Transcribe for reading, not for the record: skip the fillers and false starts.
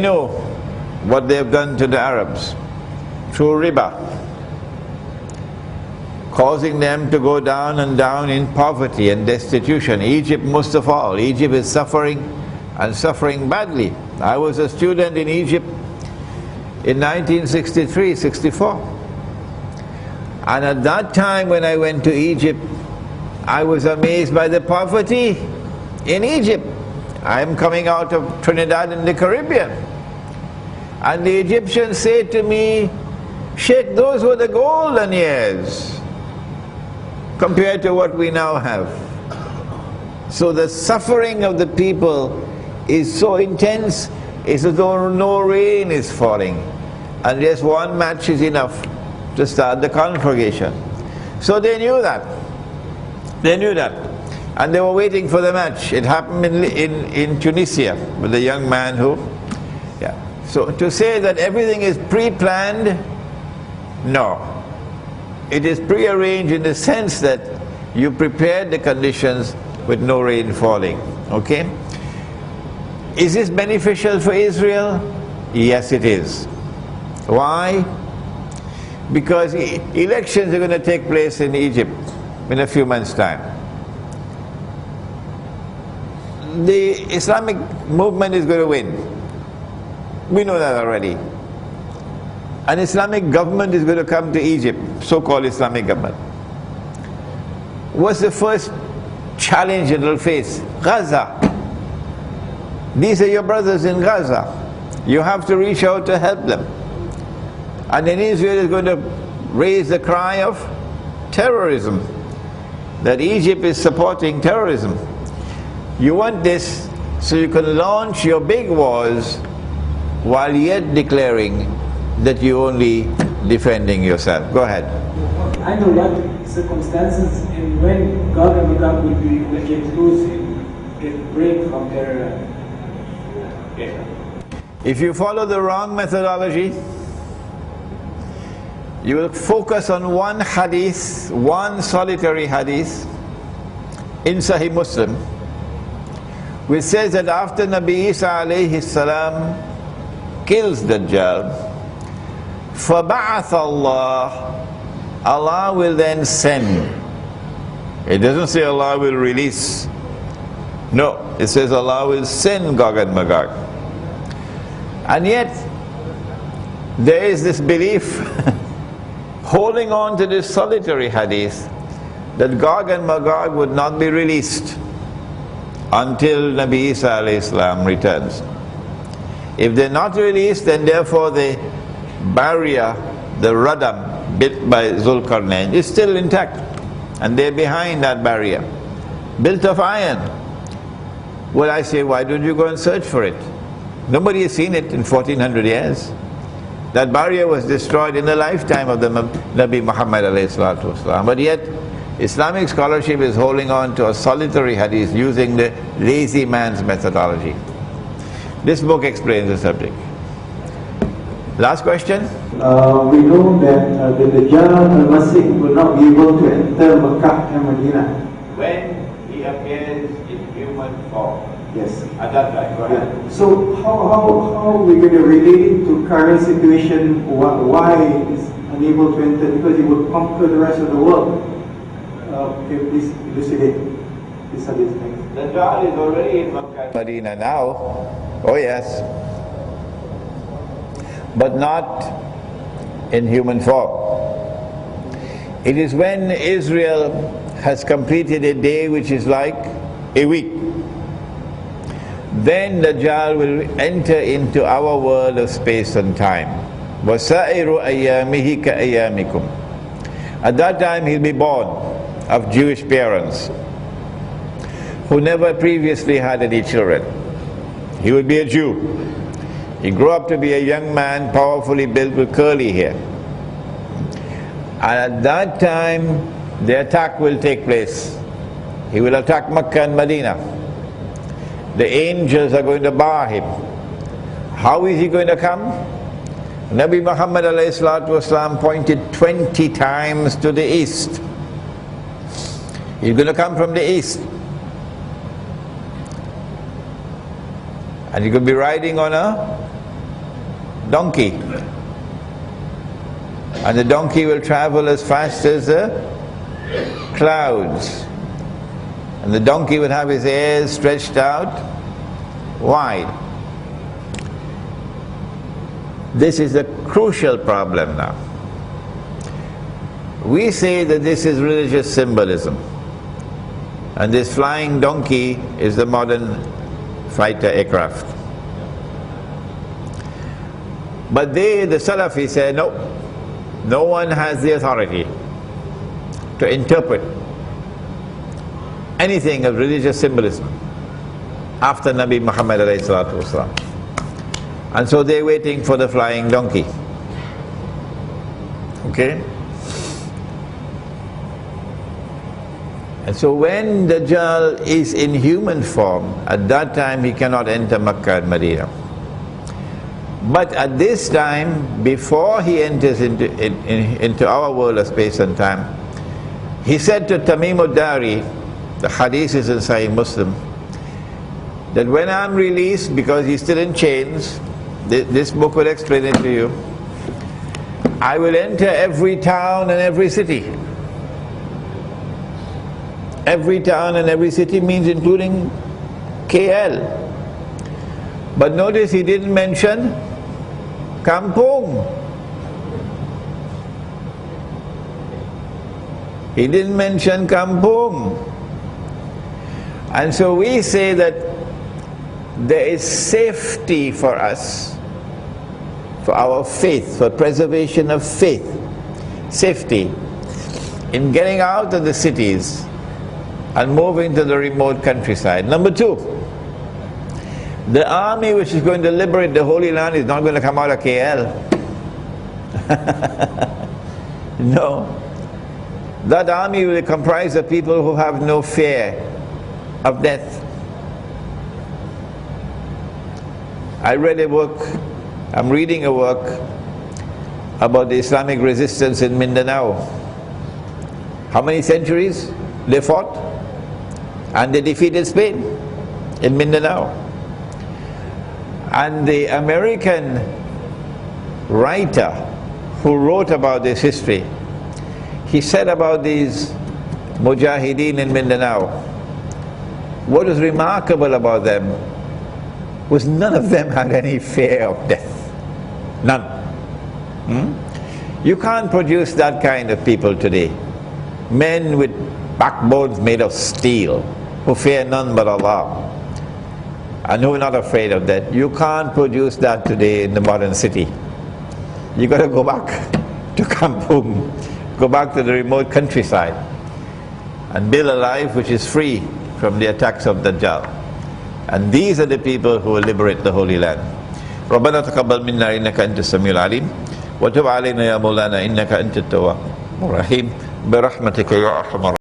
know what they have done to the Arabs through riba, causing them to go down and down in poverty and destitution. Egypt most of all. Egypt is suffering, and suffering badly. I was a student in Egypt in 1963-64. And at that time when I went to Egypt, I was amazed by the poverty in Egypt. I am coming out of Trinidad in the Caribbean. And the Egyptians say to me, Sheikh, those were the golden years compared to what we now have. So the suffering of the people is so intense, it's as though no rain is falling. And just one match is enough to start the conflagration. So they knew that. They knew that. And they were waiting for the match. It happened in Tunisia with a young man who, So to say that everything is pre-planned, no. It is pre-arranged in the sense that you prepared the conditions with no rain falling. Okay? Is this beneficial for Israel? Yes, it is. Why? Because elections are going to take place in Egypt in a few months' time. The Islamic movement is going to win. We know that already. An Islamic government is going to come to Egypt, so-called Islamic government. What's the first challenge it will face? Gaza. These are your brothers in Gaza. You have to reach out to help them. And then Israel is going to raise the cry of terrorism, that Egypt is supporting terrorism. You want this so you can launch your big wars while yet declaring that you're only defending yourself. Go ahead. I know what circumstances and when God and God will get loose and get break from their If you follow the wrong methodology, you will focus on one hadith, one solitary hadith in Sahih Muslim, which says that after Nabi Isa alayhi salam kills Dajjal, فَبَعَثَ اللَّهُ, Allah will then send. It doesn't say Allah will release. No, it says Allah will send Gog and Magog. And yet, there is this belief holding on to this solitary hadith that Gog and Magog would not be released until Nabi Isa alayhi salam returns. If they're not released, then therefore the barrier, the radam built by Zulkarnain is still intact, and they're behind that barrier, built of iron. Well, I say, why don't you go and search for it? Nobody has seen it in 1400 years. That barrier was destroyed in the lifetime of the Nabi Muhammad alayhi salatu wasalam. But yet, Islamic scholarship is holding on to a solitary hadith using the lazy man's methodology. This book explains the subject. Last question? We know that the Dajjal al-Masih will not be able to enter Makkah and Medina. When he appears in human form. Yes. At that time, go ahead. Yeah. So how are we going to relate it to current situation? Why is unable to enter? Because he will conquer the rest of the world. Please elucidate this thing. The Dajjal is already in Makkah, Medina now. Oh yes. But not in human form. It is when Israel has completed a day which is like a week, then Dajjal will enter into our world of space and time. وَسَائِرُ أَيَّامِهِ كَأَيَّامِكُمْ. At that time he'll be born of Jewish parents who never previously had any children. He will be a Jew. He grew up to be a young man, powerfully built with curly hair. And at that time, the attack will take place. He will attack Makkah and Medina. The angels are going to bar him. How is he going to come? Nabi Muhammad ﷺ pointed 20 times to the east. He's going to come from the east. And he could be riding on a donkey. And the donkey will travel as fast as the clouds. And the donkey will have his ears stretched out wide. This is a crucial problem now. We say that this is religious symbolism. And this flying donkey is the modern fighter aircraft. But they, the Salafi, say no. No one has the authority to interpret anything of religious symbolism after Nabi Muhammad alayhi salatu wasalam. And so they're waiting for the flying donkey. Okay? And so when Dajjal is in human form, at that time he cannot enter Makkah and Medina. But at this time, before he enters into our world of space and time, he said to Tamim al-Dari, the hadith is in Sahih Muslim, that when I'm released, because he's still in chains, this book will explain it to you, I will enter every town and every city. Every town and every city means including KL. But notice he didn't mention Kampung. He didn't mention Kampung. And so we say that there is safety for us, for our faith, for preservation of faith, safety in getting out of the cities and moving to the remote countryside. Number two, the army which is going to liberate the Holy Land is not going to come out of KL. No. That army will comprise of people who have no fear of death. I read a work, I'm reading a work about the Islamic resistance in Mindanao. How many centuries they fought? And they defeated Spain in Mindanao. And the American writer who wrote about this history, he said about these mujahideen in Mindanao, what was remarkable about them was none of them had any fear of death. None. You can't produce that kind of people today. Men with backbones made of steel, who fear none but Allah, and who are not afraid of death. You can't produce that today in the modern city. You got to go back to Kampung, go back to the remote countryside, and build a life which is free from the attacks of Dajjal. And these are the people who will liberate the Holy Land. ربنا تقبل منا إنك أنت السميع العليم وتب علينا يا مولانا إنك أنت التواب الرحيم برحمتك يا أرحم الراحمين.